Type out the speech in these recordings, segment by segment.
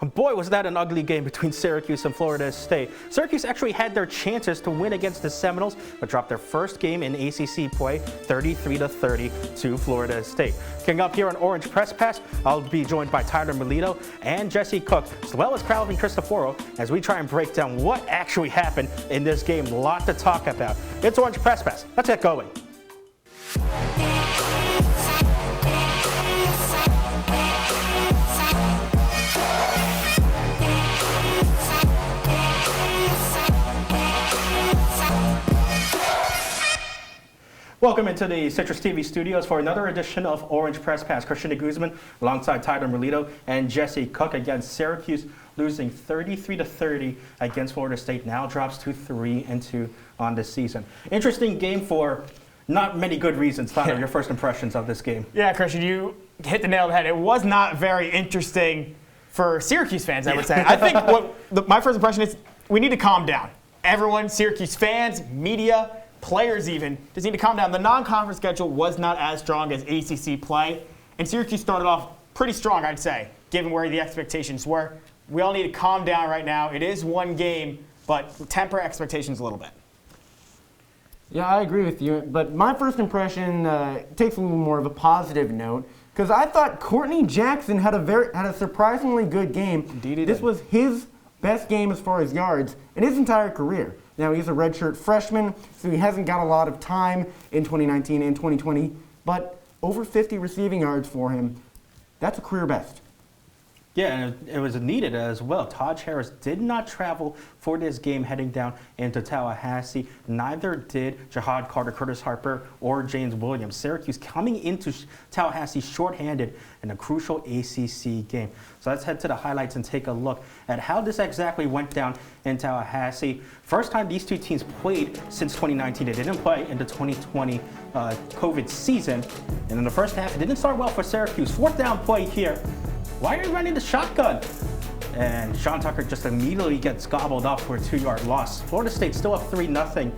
Boy, was that an ugly game between Syracuse and Florida State. Syracuse actually had their chances to win against the Seminoles, but dropped their first game in ACC play, 33-30 to Florida State. Kicking up here on Orange Press Pass, I'll be joined by Tyler Melito and Jesse Cook, as well as Calvin Cristoforo, as we try and break down what actually happened in this game. A lot to talk about. It's Orange Press Pass. Let's get going. Welcome into the CitrusTV studios for another edition of Orange Press Pass. Guzman alongside Tyler Melito and Jesse Cook against Syracuse, losing 33-30 against Florida State. Now drops to 3-2 on this season. Interesting game for not many good reasons. Tyler, your first impressions of this game? Yeah, Christian, you hit the nail on the head. It was not very interesting for Syracuse fans, I would say. I think my first impression is we need to calm down. Everyone, Syracuse fans, media, players even, just need to calm down. The non-conference schedule was not as strong as ACC play, and Syracuse started off pretty strong, I'd say, given where the expectations were. We all need to calm down right now. It is one game, but temper expectations a little bit. Yeah, I agree with you, but my first impression takes a little more of a positive note, because I thought Courtney Jackson had a surprisingly good game. Indeed he This did. was his best game as far as yards in his entire career. Now, he's a redshirt freshman, so he hasn't got a lot of time in 2019 and 2020, but over 50 receiving yards for him, that's a career best. Yeah, and it was needed as well. Taj Harris did not travel for this game heading down into Tallahassee. Neither did Jihad Carter, Curtis Harper, or James Williams. Syracuse coming into Tallahassee shorthanded in a crucial ACC game. So let's head to the highlights and take a look at how this exactly went down in Tallahassee. First time these two teams played since 2019. They didn't play in the 2020 COVID season. And in the first half, it didn't start well for Syracuse. Fourth down play here. Why are you running the shotgun? And Sean Tucker just immediately gets gobbled up for a 2-yard loss. Florida State still up 3-0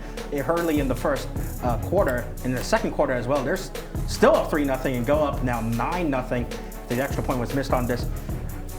early in the first quarter. In the second quarter as well, they're still up 3-0 and go up now 9-0. The extra point was missed on this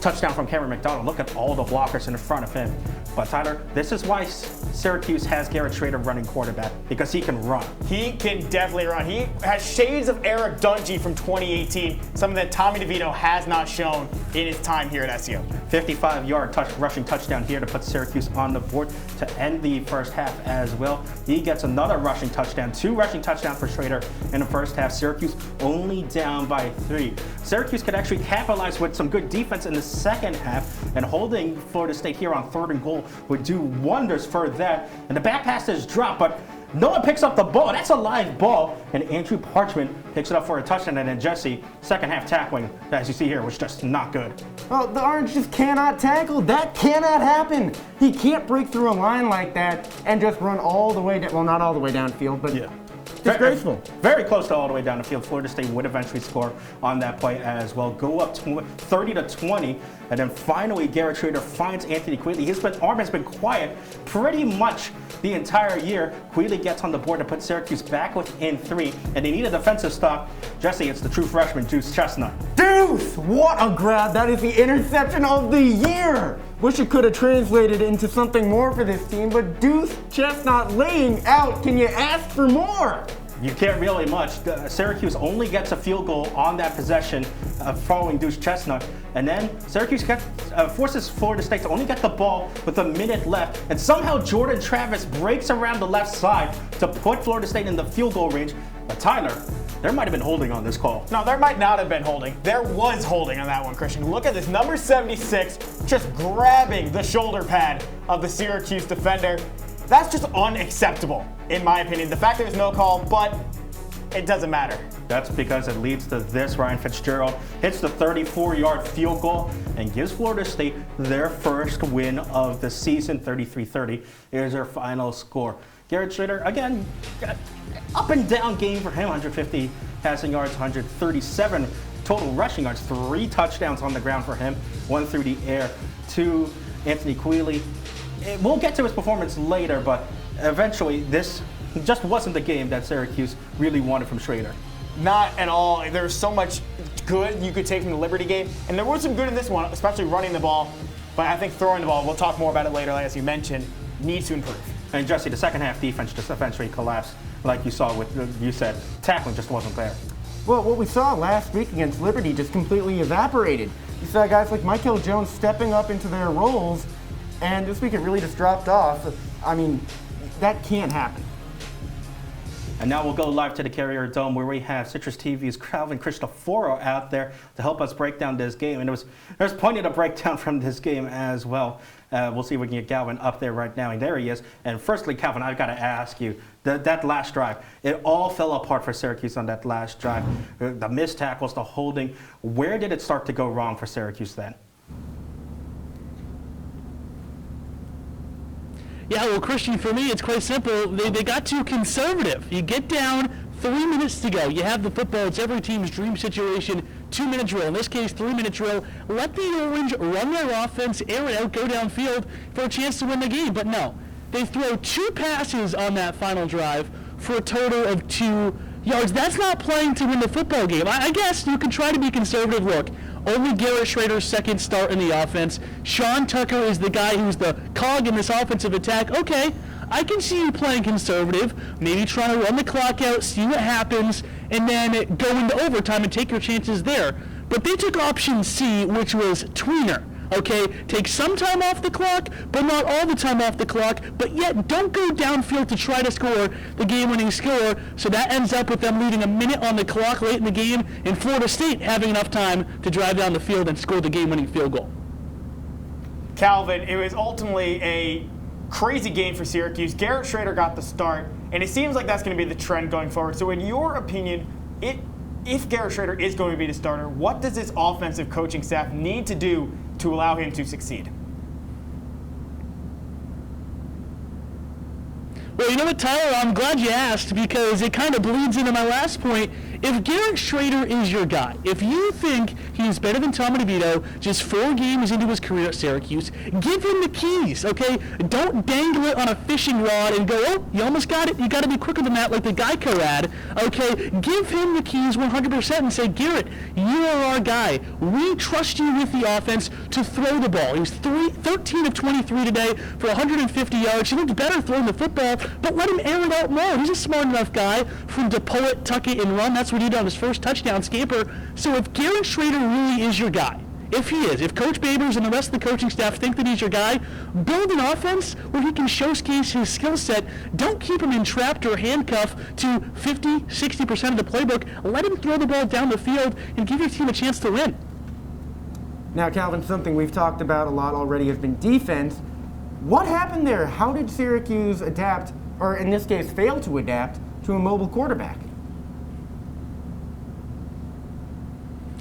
touchdown from Cameron McDonald. Look at all the blockers in front of him. But Tyler, this is why Syracuse has Garrett Schrader running quarterback, because he can run. He can definitely run. He has shades of Eric Dungy from 2018, something that Tommy DeVito has not shown in his time here at SU. 55-yard rushing touchdown here to put Syracuse on the board to end the first half as well. He gets another rushing touchdown, 2 rushing touchdowns for Schrader in the first half. Syracuse only down by 3. Syracuse could actually capitalize with some good defense in the second half, and holding Florida State here on 3rd and goal would do wonders for that. And the back pass is dropped, but no one picks up the ball. That's a live ball. And Andrew Parchment picks it up for a touchdown. And then Jesse, second half tackling, as you see here, was just not good. Well, the Orange just cannot tackle. That cannot happen. He can't break through a line like that and just run all the way down. Well, not all the way downfield, but yeah. Disgraceful. Very close to all the way down the field. Florida State would eventually score on that play as well. Go up 30-20, and then finally Garrett Schrader finds Anthony Queeley. His arm has been quiet pretty much the entire year. Queeley gets on the board to put Syracuse back within 3, and they need a defensive stop. Jesse, it's the true freshman, Deuce Chestnut. Deuce! What a grab! That is the interception of the year! Wish it could have translated into something more for this team, but Deuce Chestnut laying out. Can you ask for more? You can't really much. Syracuse only gets a field goal on that possession following Deuce Chestnut. And then Syracuse forces Florida State to only get the ball with a minute left. And somehow Jordan Travis breaks around the left side to put Florida State in the field goal range. But Tyler, there might have been holding on this call. No, there might not have been holding. There was holding on that one, Christian. Look at this. Number 76 just grabbing the shoulder pad of the Syracuse defender. That's just unacceptable, in my opinion. The fact there was no call, but it doesn't matter. That's because it leads to this. Ryan Fitzgerald hits the 34-yard field goal and gives Florida State their first win of the season. 33-30 is their final score. Garrett Schrader, again, up and down game for him. 150 passing yards, 137 total rushing yards, 3 touchdowns on the ground for him, 1 through the air to Anthony Queeley. We'll get to his performance later, but eventually this just wasn't the game that Syracuse really wanted from Schrader. Not at all. There's so much much good you could take from the Liberty game, and there was some good in this one, especially running the ball. But I think throwing the ball, we'll talk more about it later, as you mentioned, needs to improve. And Jesse, the second half defense just eventually collapsed, like you saw with, you said, tackling just wasn't there. Well, what we saw last week against Liberty just completely evaporated. You saw guys like Michael Jones stepping up into their roles, and this week it really just dropped off. I mean, that can't happen. And now we'll go live to the Carrier Dome where we have Citrus TV's Calvin Cristoforo out there to help us break down this game. And there's plenty to break down from this game as well. We'll see if we can get Calvin up there right now. And there he is. And firstly, Calvin, I've got to ask you, that last drive, it all fell apart for Syracuse on that last drive. The missed tackles, the holding. Where did it start to go wrong for Syracuse then? Yeah, well, Christian, for me, it's quite simple. They got too conservative. You get down, 3 minutes to go. You have the football. It's every team's dream situation. 2-minute drill. In this case, 3-minute drill. Let the Orange run their offense, air it out, go downfield for a chance to win the game. But no, they throw 2 passes on that final drive for a total of 2 yards. That's not playing to win the football game. I guess you can try to be conservative. Look, only Garrett Schrader's second start in the offense. Sean Tucker is the guy who's the cog in this offensive attack. Okay, I can see you playing conservative, maybe trying to run the clock out, see what happens, and then go into overtime and take your chances there. But they took option C, which was tweener. Okay, take some time off the clock, but not all the time off the clock, but yet don't go downfield to try to score the game-winning score, so that ends up with them leaving a minute on the clock late in the game, and Florida State having enough time to drive down the field and score the game-winning field goal. Calvin, it was ultimately a crazy game for Syracuse. Garrett Schrader got the start, and it seems like that's going to be the trend going forward. So in your opinion, if Garrett Schrader is going to be the starter, what does this offensive coaching staff need to do to allow him to succeed? Well, you know what, Tyler? I'm glad you asked because it kind of bleeds into my last point. If Garrett Schrader is your guy, if you think he's better than Tom DeVito, just 4 games into his career at Syracuse, give him the keys, okay? Don't dangle it on a fishing rod and go, oh, you almost got it. You got to be quicker than that, like the Geico ad, okay? Give him the keys 100% and say, Garrett, you are our guy. We trust you with the offense to throw the ball. He was 13 of 23 today for 150 yards. He looked better throwing the football, but let him air it out more. He's a smart enough guy from to pull it, tuck it, and run. That's what he did on his first touchdown scamper. So if Garrett Schrader really is your guy, if he is, if Coach Babers and the rest of the coaching staff think that he's your guy, build an offense where he can showcase his skill set. Don't keep him entrapped or handcuffed to 50, 60% of the playbook. Let him throw the ball down the field and give your team a chance to win. Now, Calvin, something we've talked about a lot already has been defense. What happened there? How did Syracuse adapt, or in this case, fail to adapt, to a mobile quarterback?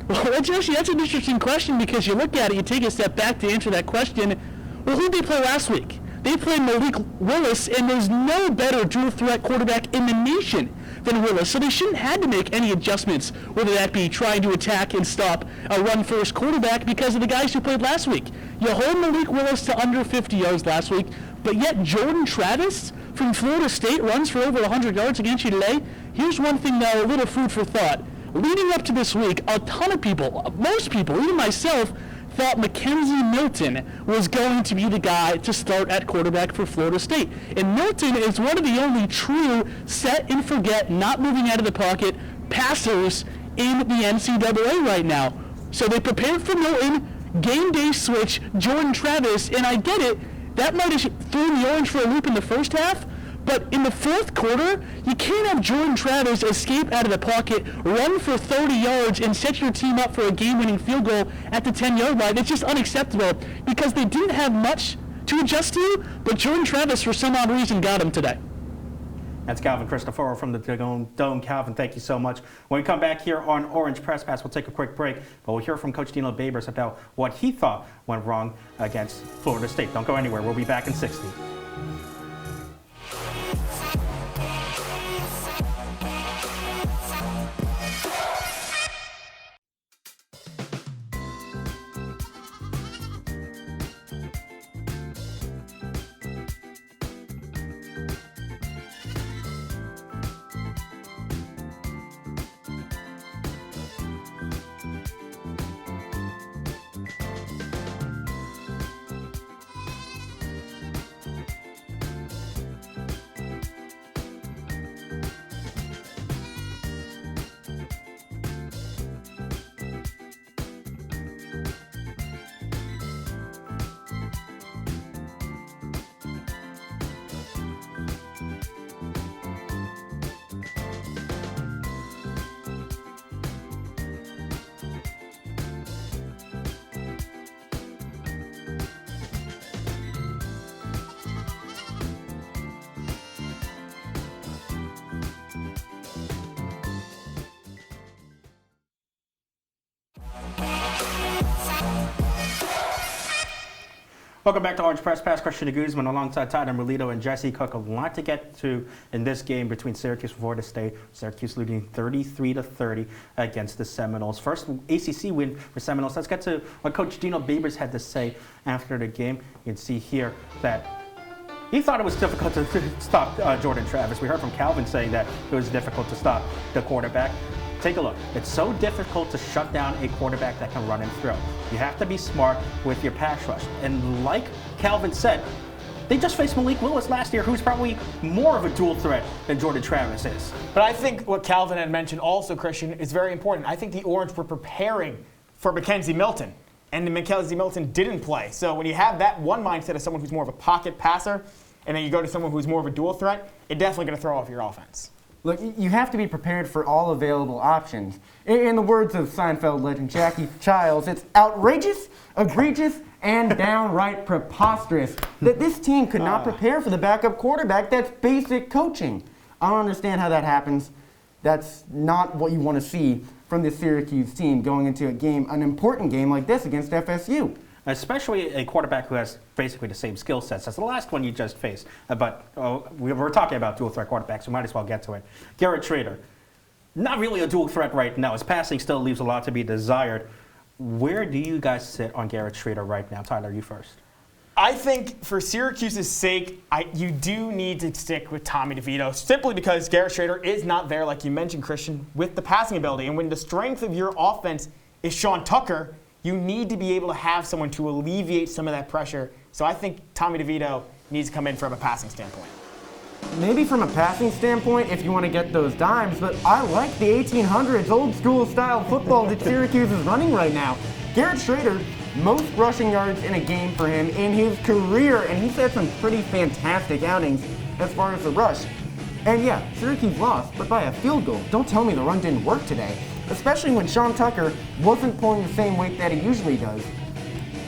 Well, Joshi, that's an interesting question because you look at it, you take a step back to answer that question. Well, who did they play last week? They played Malik Willis, and there's no better dual threat quarterback in the nation than Willis, so they shouldn't have to make any adjustments, whether that be trying to attack and stop a run-first quarterback because of the guys who played last week. You hold Malik Willis to under 50 yards last week, but yet Jordan Travis from Florida State runs for over 100 yards against you today. Here's one thing, though, a little food for thought. Leading up to this week, a ton of people, most people, even myself, thought Mackenzie Milton was going to be the guy to start at quarterback for Florida State. And Milton is one of the only true set and forget, not moving out of the pocket passers in the NCAA right now. So they prepared for Milton, game day switch, Jordan Travis, and I get it, that might have thrown the Orange for a loop in the first half, but in the fourth quarter, you can't have Jordan Travis escape out of the pocket, run for 30 yards, and set your team up for a game-winning field goal at the 10-yard line. It's just unacceptable because they didn't have much to adjust to, but Jordan Travis, for some odd reason, got him today. That's Calvin Cristoforo from the Dome. Calvin, thank you so much. When we come back here on Orange Press Pass, we'll take a quick break, but we'll hear from Coach Dino Babers about what he thought went wrong against Florida State. Don't go anywhere. We'll be back in 60. Welcome back to Orange Press Pass. Christian Guzman alongside Tyler Melito and Jesse Cook. A lot to get to in this game between Syracuse and Florida State. Syracuse losing 33-30 against the Seminoles. First ACC win for Seminoles. Let's get to what Coach Dino Babers had to say after the game. You can see here that he thought it was difficult to stop Jordan Travis. We heard from Calvin saying that it was difficult to stop the quarterback. Take a look. It's so difficult to shut down a quarterback that can run and throw. You have to be smart with your pass rush. And like Calvin said, they just faced Malik Willis last year, who's probably more of a dual threat than Jordan Travis is. But I think what Calvin had mentioned also, Christian, is very important. I think the Orange were preparing for Mackenzie Milton, and Mackenzie Milton didn't play. So when you have that one mindset of someone who's more of a pocket passer, and then you go to someone who's more of a dual threat, it's definitely going to throw off your offense. Look, you have to be prepared for all available options. In the words of Seinfeld legend Jackie Childs, it's outrageous, egregious, and downright preposterous that this team could not prepare for the backup quarterback. That's basic coaching. I don't understand how that happens. That's not what you want to see from the Syracuse team going into a game, an important game like this against FSU. Especially a quarterback who has basically the same skill sets as the last one you just faced. But we're talking about dual threat quarterbacks. We might as well get to it. Garrett Trader, not really a dual threat right now. His passing still leaves a lot to be desired. Where do you guys sit on Garrett Trader right now? Tyler, you first. I think for Syracuse's sake, you do need to stick with Tommy DeVito, simply because Garrett Trader is not there, like you mentioned, Christian, with the passing ability. And when the strength of your offense is Sean Tucker, you need to be able to have someone to alleviate some of that pressure. So I think Tommy DeVito needs to come in from a passing standpoint. Maybe from a passing standpoint if you want to get those dimes, but I like the 1800s old school style football that Syracuse is running right now. Garrett Trader, most rushing yards in a game for him in his career, and he's had some pretty fantastic outings as far as the rush. And yeah, Syracuse lost, but by a field goal. Don't tell me the run didn't work today, especially when Sean Tucker wasn't pulling the same weight that he usually does.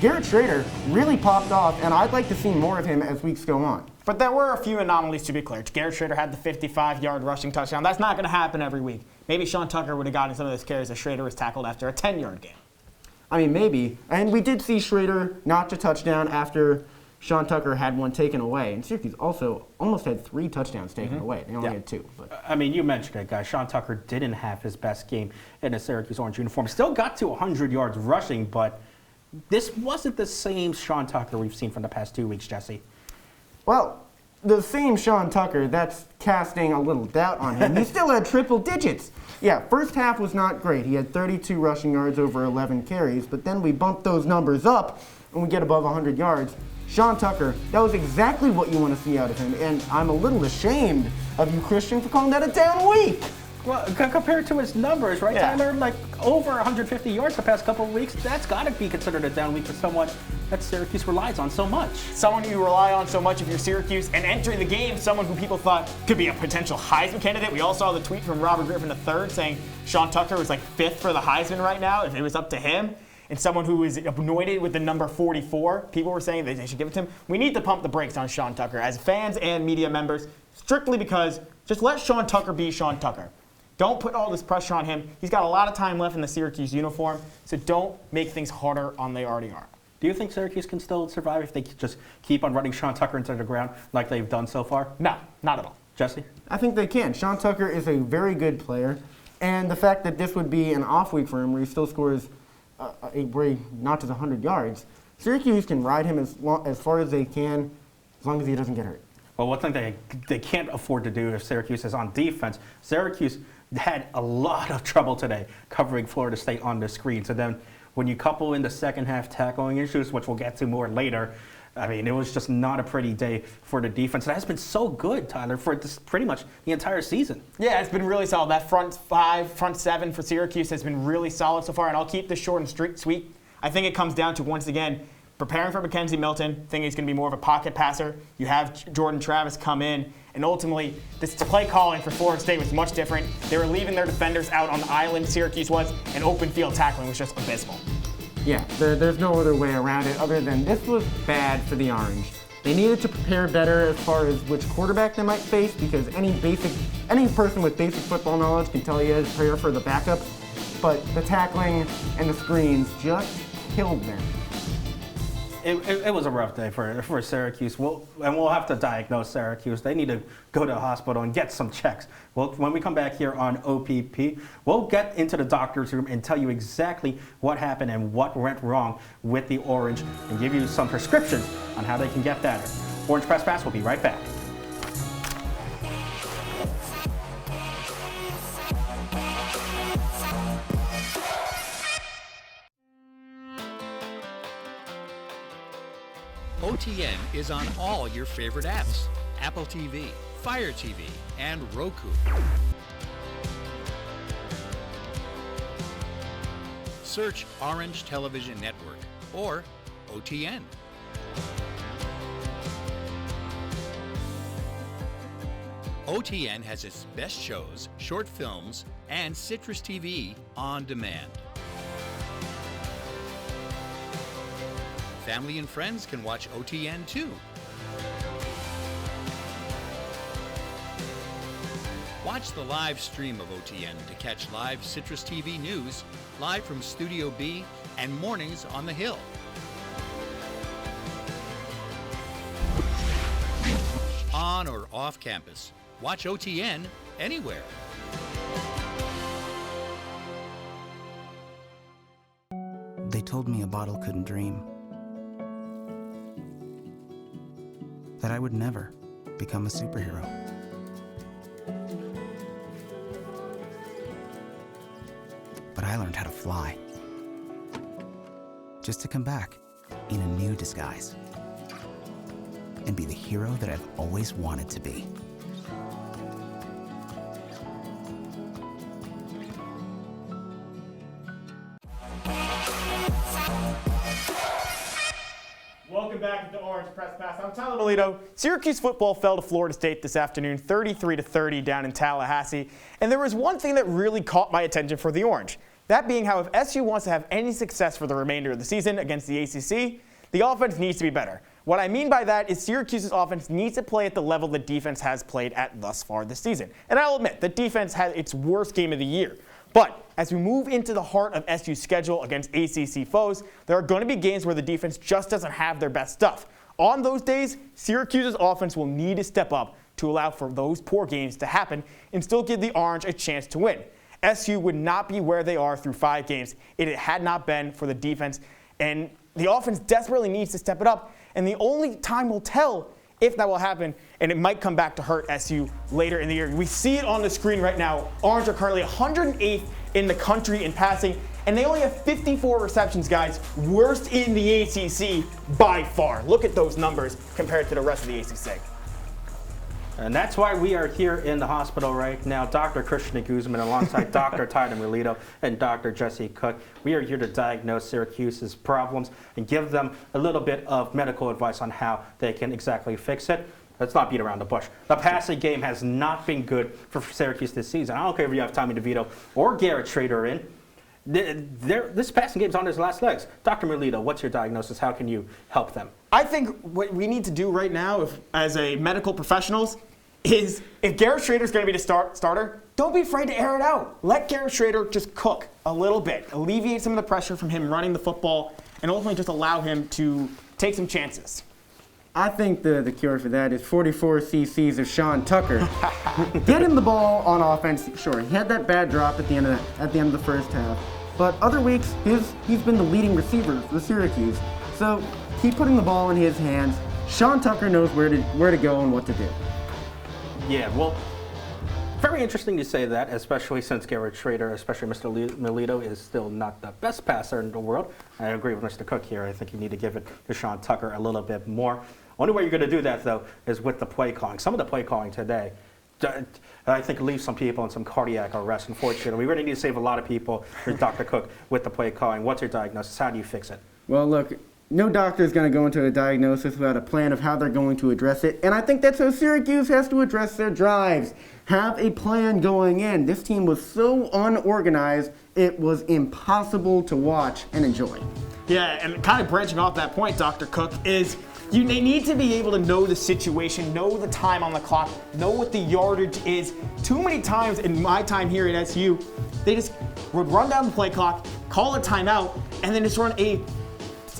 Garrett Trader really popped off, and I'd like to see more of him as weeks go on. But there were a few anomalies, to be clear. Garrett Trader had the 55-yard rushing touchdown. That's not going to happen every week. Maybe Sean Tucker would have gotten some of those carries as Schrader was tackled after a 10-yard game. I mean, maybe. And we did see Schrader notch a touchdown after Sean Tucker had one taken away. And Syracuse also almost had 3 touchdowns taken away. They only had 2. But. I mean, you mentioned it, guys. Sean Tucker didn't have his best game in a Syracuse orange uniform. Still got to 100 yards rushing, but this wasn't the same Sean Tucker we've seen from the past 2 weeks, Jesse. Well, the same Sean Tucker, that's casting a little doubt on him. He still had triple digits. Yeah, first half was not great. He had 32 rushing yards over 11 carries, but then we bumped those numbers up and we get above 100 yards. Sean Tucker, that was exactly what you want to see out of him, and I'm a little ashamed of you, Christian, for calling that a down week. Well, compared to his numbers, right, Yeah. Tyler? Like over 150 yards the past couple of weeks, that's got to be considered a down week for someone that Syracuse relies on so much. Someone you rely on so much if you're Syracuse, and entering the game, someone who people thought could be a potential Heisman candidate. We all saw the tweet from Robert Griffin III saying Sean Tucker was like 5th for the Heisman right now if it was up to him. And someone who is anointed with the number 44, people were saying that they should give it to him. We need to pump the brakes on Sean Tucker as fans and media members, strictly because just let Sean Tucker be Sean Tucker. Don't put all this pressure on him. He's got a lot of time left in the Syracuse uniform, so don't make things harder on they already are. Do you think Syracuse can still survive if they just keep on running Sean Tucker into the ground like they've done so far? No, not at all. Jesse? I think they can. Sean Tucker is a very good player, and the fact that this would be an off week for him where he still scores where he notches 100 yards, Syracuse can ride him as far as they can as long as he doesn't get hurt. Well, one thing they can't afford to do if Syracuse is on defense, Syracuse had a lot of trouble today covering Florida State on the screen. So then when you couple in the second half tackling issues, which we'll get to more later, I mean, it was just not a pretty day for the defense. It has been so good, Tyler, for this pretty much the entire season. Yeah, it's been really solid. That front 5, front 7 for Syracuse has been really solid so far, and I'll keep this short and sweet. I think it comes down to, once again, preparing for Mackenzie Milton, thinking he's going to be more of a pocket passer. You have Jordan Travis come in, and ultimately, this play calling for Florida State was much different. They were leaving their defenders out on the island, Syracuse was, and open field tackling was just abysmal. Yeah, there's no other way around it other than this was bad for the Orange. They needed to prepare better as far as which quarterback they might face, because any person with basic football knowledge can tell you to prepare for the backup, but the tackling and the screens just killed them. It was a rough day for Syracuse. We'll have to diagnose Syracuse. They need to go to the hospital and get some checks. Well, when we come back here on OPP, we'll get into the doctor's room and tell you exactly what happened and what went wrong with the Orange and give you some prescriptions on how they can get better. Orange Press Pass will be right back. OTN is on all your favorite apps: Apple TV, Fire TV, and Roku. Search Orange Television Network or OTN. OTN has its best shows, short films, and CitrusTV on demand. Family and friends can watch OTN too. Watch the live stream of OTN to catch live CitrusTV news, live from Studio B, and mornings on the Hill. On or off campus, watch OTN anywhere. They told me a bottle couldn't dream. That I would never become a superhero. But I learned how to fly. Just to come back in a new disguise. And be the hero that I've always wanted to be. Welcome back to Orange Press Pass. I'm Tyler Melito. Syracuse football fell to Florida State this afternoon, 33-30 down in Tallahassee. And there was one thing that really caught my attention for the Orange. That being how if SU wants to have any success for the remainder of the season against the ACC, the offense needs to be better. What I mean by that is Syracuse's offense needs to play at the level the defense has played at thus far this season. And I'll admit, the defense had its worst game of the year. But as we move into the heart of SU's schedule against ACC foes, there are going to be games where the defense just doesn't have their best stuff. On those days, Syracuse's offense will need to step up to allow for those poor games to happen and still give the Orange a chance to win. SU would not be where they are through 5 games if it had not been for the defense, and the offense desperately needs to step it up, and the only time will tell if that will happen, and it might come back to hurt SU later in the year. We see it on the screen right now. Orange are currently 108th in the country in passing, and they only have 54 receptions, guys. Worst in the ACC by far. Look at those numbers compared to the rest of the ACC. And that's why we are here in the hospital right now. Dr. Christian Guzman alongside Dr. Tyler Melito and Dr. Jesse Cook. We are here to diagnose Syracuse's problems and give them a little bit of medical advice on how they can exactly fix it. Let's not beat around the bush. The passing game has not been good for Syracuse this season. I don't care if you have Tommy DeVito or Garrett Schrader in. This passing game's on his last legs. Dr. Melito, what's your diagnosis? How can you help them? I think what we need to do right now, as a medical professionals, is if Garrett Schrader's going to be the starter, don't be afraid to air it out. Let Garrett Schrader just cook a little bit, alleviate some of the pressure from him running the football, and ultimately just allow him to take some chances. I think the cure for that is 44 cc's of Sean Tucker. Get him the ball on offense. Sure, he had that bad drop at the end of the first half, but other weeks he's been the leading receiver for Syracuse. So keep putting the ball in his hands. Sean Tucker knows where to go and what to do. Yeah, well, very interesting to say that, especially since Garrett Schrader, especially Mr. Melito, is still not the best passer in the world. I agree with Mr. Cook here. I think you need to give it to Sean Tucker a little bit more. Only way you're going to do that, though, is with the play calling. Some of the play calling today, I think, leaves some people in some cardiac arrest, unfortunately. We really need to save a lot of people, Dr. Cook, with the play calling. What's your diagnosis? How do you fix it? Well, look, no doctor is going to go into a diagnosis without a plan of how they're going to address it, and I think that's how Syracuse has to address their drives. Have a plan going in. This team was so unorganized, it was impossible to watch and enjoy. Yeah, and kind of branching off that point, Dr. Cook, is they need to be able to know the situation, know the time on the clock, know what the yardage is. Too many times in my time here at SU, they just would run down the play clock, call a timeout, and then just run a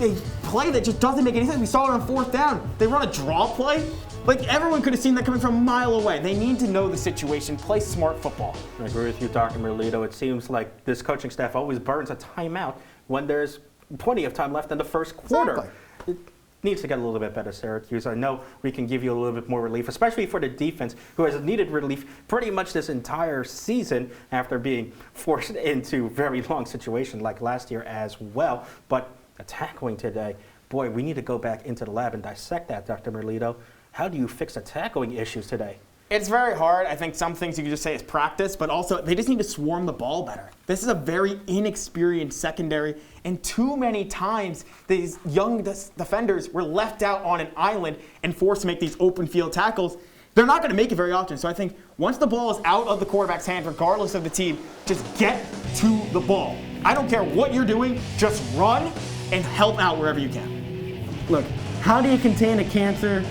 a play that just doesn't make any sense. We saw it on 4th down. They run a draw play. Like, everyone could have seen that coming from a mile away. They need to know the situation, play smart football. I agree with you, Dr. Melito. It seems like this coaching staff always burns a timeout when there's plenty of time left in the first quarter. Exactly. It needs to get a little bit better, Syracuse. I know we can give you a little bit more relief, especially for the defense, who has needed relief pretty much this entire season after being forced into very long situations like last year as well. But the tackling today, boy, we need to go back into the lab and dissect that, Dr. Melito. How do you fix the tackling issues today? It's very hard. I think some things you can just say is practice, but also they just need to swarm the ball better. This is a very inexperienced secondary, and too many times these young defenders were left out on an island and forced to make these open field tackles. They're not going to make it very often. So I think once the ball is out of the quarterback's hand, regardless of the team, just get to the ball. I don't care what you're doing, just run and help out wherever you can. Look, how do you contain a cancer?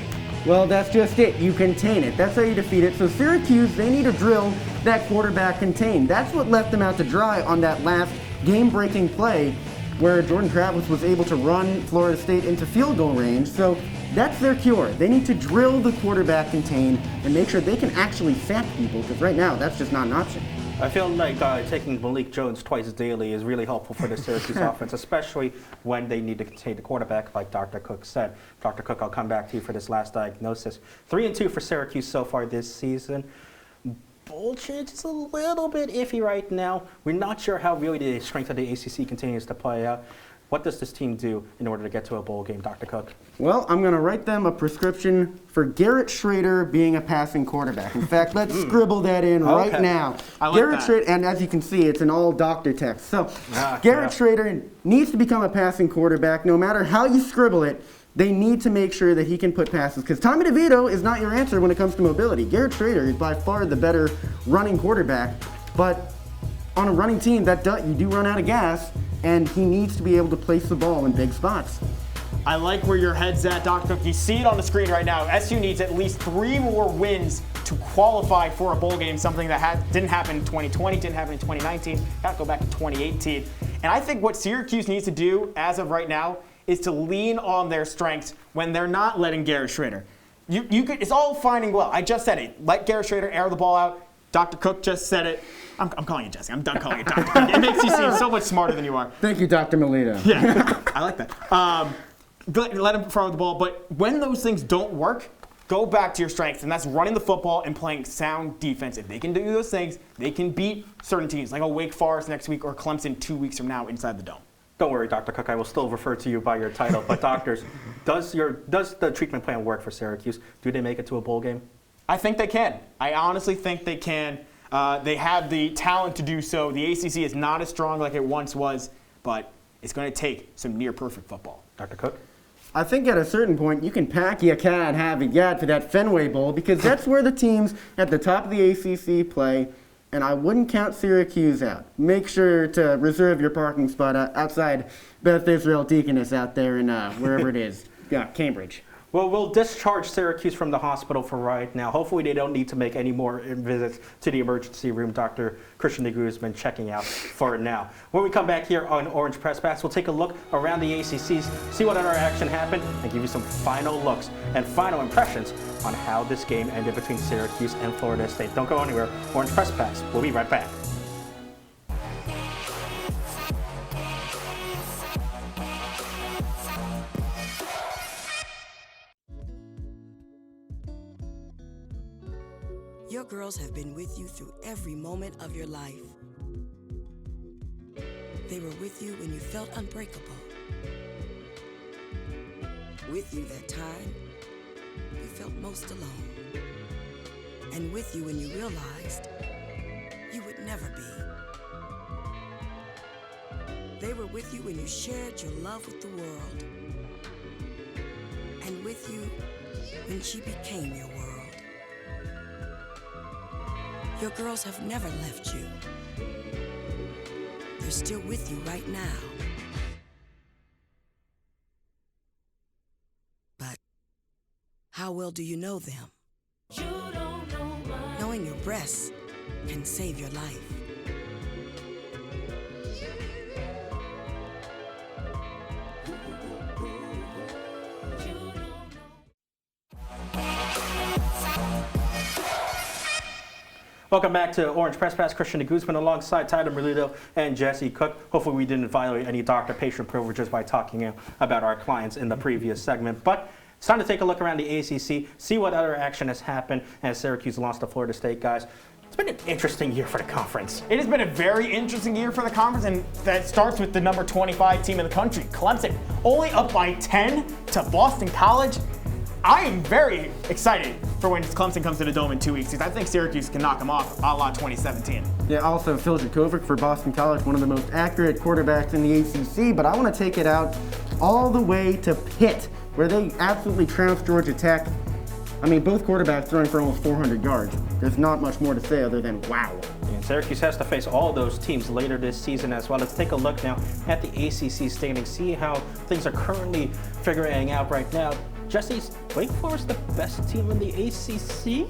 Well, that's just it. You contain it. That's how you defeat it. So Syracuse, they need to drill that quarterback contain. That's what left them out to dry on that last game-breaking play where Jordan Travis was able to run Florida State into field goal range. So that's their cure. They need to drill the quarterback contain and make sure they can actually sack people, because right now that's just not an option. I feel like taking Malik Jones twice daily is really helpful for the Syracuse offense, especially when they need to contain the quarterback, like Dr. Cook said. Dr. Cook, I'll come back to you for this last diagnosis. 3-2 for Syracuse so far this season. Bowl change is a little bit iffy right now. We're not sure how really the strength of the ACC continues to play out. What does this team do in order to get to a bowl game, Dr. Cook? Well, I'm going to write them a prescription for Garrett Schrader being a passing quarterback. In fact, let's scribble that in right now. I like Garrett that. Schrader, and as you can see, it's an all doctor text. So Garrett Schrader needs to become a passing quarterback. No matter how you scribble it, they need to make sure that he can put passes, because Tommy DeVito is not your answer when it comes to mobility. Garrett Schrader is by far the better running quarterback, but on a running team, you do run out of gas, and he needs to be able to place the ball in big spots. I like where your head's at, Dr. Cook. You see it on the screen right now. SU needs at least 3 more wins to qualify for a bowl game, something that didn't happen in 2020, didn't happen in 2019, got to go back to 2018. And I think what Syracuse needs to do as of right now is to lean on their strengths when they're not letting Garrett Schrader. It's all fine and well. I just said it. Let Garrett Schrader air the ball out. Dr. Cook just said it. I'm calling you Jesse. I'm done calling you Dr. Cook. It makes you seem so much smarter than you are. Thank you, Dr. Melito. Yeah, I like that. Let him throw the ball. But when those things don't work, go back to your strengths, and that's running the football and playing sound defense. If they can do those things, they can beat certain teams, like a Wake Forest next week or Clemson 2 weeks from now inside the dome. Don't worry, Dr. Cook. I will still refer to you by your title. But doctors, does the treatment plan work for Syracuse? Do they make it to a bowl game? I think they can. I honestly think they can. They have the talent to do so. The ACC is not as strong like it once was, but it's going to take some near-perfect football. Dr. Cook? I think at a certain point, you can pack your cat, have a yad for that Fenway Bowl, because that's where the teams at the top of the ACC play, and I wouldn't count Syracuse out. Make sure to reserve your parking spot outside Beth Israel Deaconess out there in wherever it is. Yeah, Cambridge. Well, we'll discharge Syracuse from the hospital for right now. Hopefully they don't need to make any more visits to the emergency room. Dr. Christian de Guzman checking out for now. When we come back here on Orange Press Pass, we'll take a look around the ACCs, see what other action happened, and give you some final looks and final impressions on how this game ended between Syracuse and Florida State. Don't go anywhere. Orange Press Pass. We'll be right back. Your girls have been with you through every moment of your life. They were with you when you felt unbreakable. With you that time you felt most alone. And with you when you realized you would never be. They were with you when you shared your love with the world. And with you when she became your world. Your girls have never left you. They're still with you right now. But how well do you know them? You don't know mine. Knowing your breasts can save your life. Welcome back to Orange Press Pass. Christian Guzman alongside Tyler Melito and Jesse Cook. Hopefully we didn't violate any doctor-patient privileges by talking about our clients in the previous segment. But it's time to take a look around the ACC, see what other action has happened as Syracuse lost to Florida State, guys. It's been an interesting year for the conference. It has been a very interesting year for the conference, and that starts with the number 25 team in the country, Clemson, only up by 10 to Boston College. I am very excited for when Clemson comes to the Dome in 2 weeks, because I think Syracuse can knock them off a la 2017. Yeah, also Phil Jakovic for Boston College, one of the most accurate quarterbacks in the ACC, but I want to take it out all the way to Pitt, where they absolutely trounced Georgia Tech. I mean, both quarterbacks throwing for almost 400 yards. There's not much more to say other than wow. And Syracuse has to face all those teams later this season as well. Let's take a look now at the ACC standings, see how things are currently figuring out right now. Jesse's Wake Forest the best team in the ACC?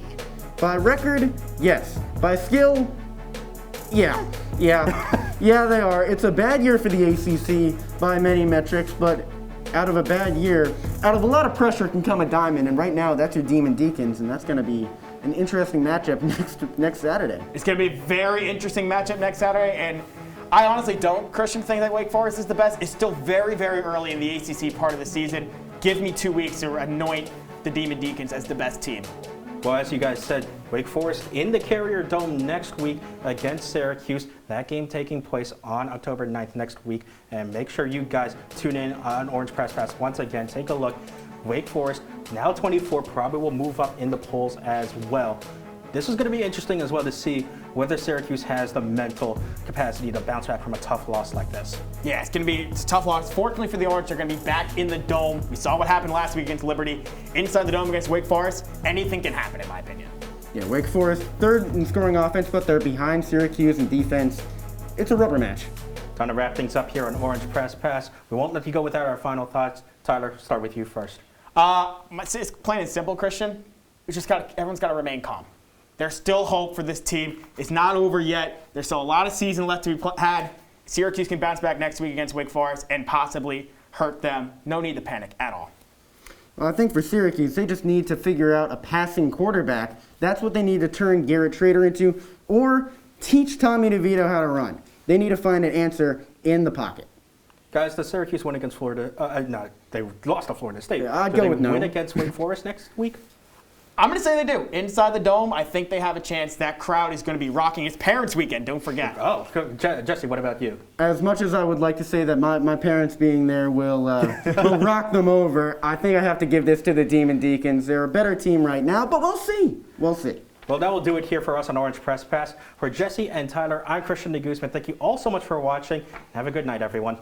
By record, yes. By skill, yeah, yeah, they are. It's a bad year for the ACC by many metrics, but out of a bad year, out of a lot of pressure can come a diamond, and right now that's your Demon Deacons, and that's going to be an interesting matchup next Saturday. It's going to be a very interesting matchup next Saturday, and I honestly don't, Christian, think that Wake Forest is the best. It's still very, very early in the ACC part of the season. Give me 2 weeks to anoint the Demon Deacons as the best team. Well, as you guys said, Wake Forest in the Carrier Dome next week against Syracuse. That game taking place on October 9th next week. And make sure you guys tune in on Orange Press Pass once again. Take a look. Wake Forest, now 24, probably will move up in the polls as well. This is going to be interesting as well to see whether Syracuse has the mental capacity to bounce back from a tough loss like this. Yeah, it's a tough loss. Fortunately for the Orange, they're going to be back in the Dome. We saw what happened last week against Liberty. Inside the Dome against Wake Forest, anything can happen, in my opinion. Yeah, Wake Forest, third in scoring offense, but they're behind Syracuse in defense. It's a rubber match. Time to wrap things up here on Orange Press Pass. We won't let you go without our final thoughts. Tyler, start with you first. It's plain and simple, Christian. Everyone's got to remain calm. There's still hope for this team. It's not over yet. There's still a lot of season left to be had. Syracuse can bounce back next week against Wake Forest and possibly hurt them. No need to panic at all. Well, I think for Syracuse, they just need to figure out a passing quarterback. That's what they need to turn Garrett Trader into, or teach Tommy DeVito how to run. They need to find an answer in the pocket. Guys, the Syracuse win against Florida. They lost to Florida State. Yeah, I'd Do go they with no. win against Wake Forest next week? I'm going to say they do. Inside the Dome, I think they have a chance. That crowd is going to be rocking. It's Parents' Weekend, don't forget. Oh, Jesse, what about you? As much as I would like to say that my parents being there will rock them over, I think I have to give this to the Demon Deacons. They're a better team right now, but we'll see. We'll see. Well, that will do it here for us on Orange Press Pass. For Jesse and Tyler, I'm Christian Guzman. Thank you all so much for watching. Have a good night, everyone.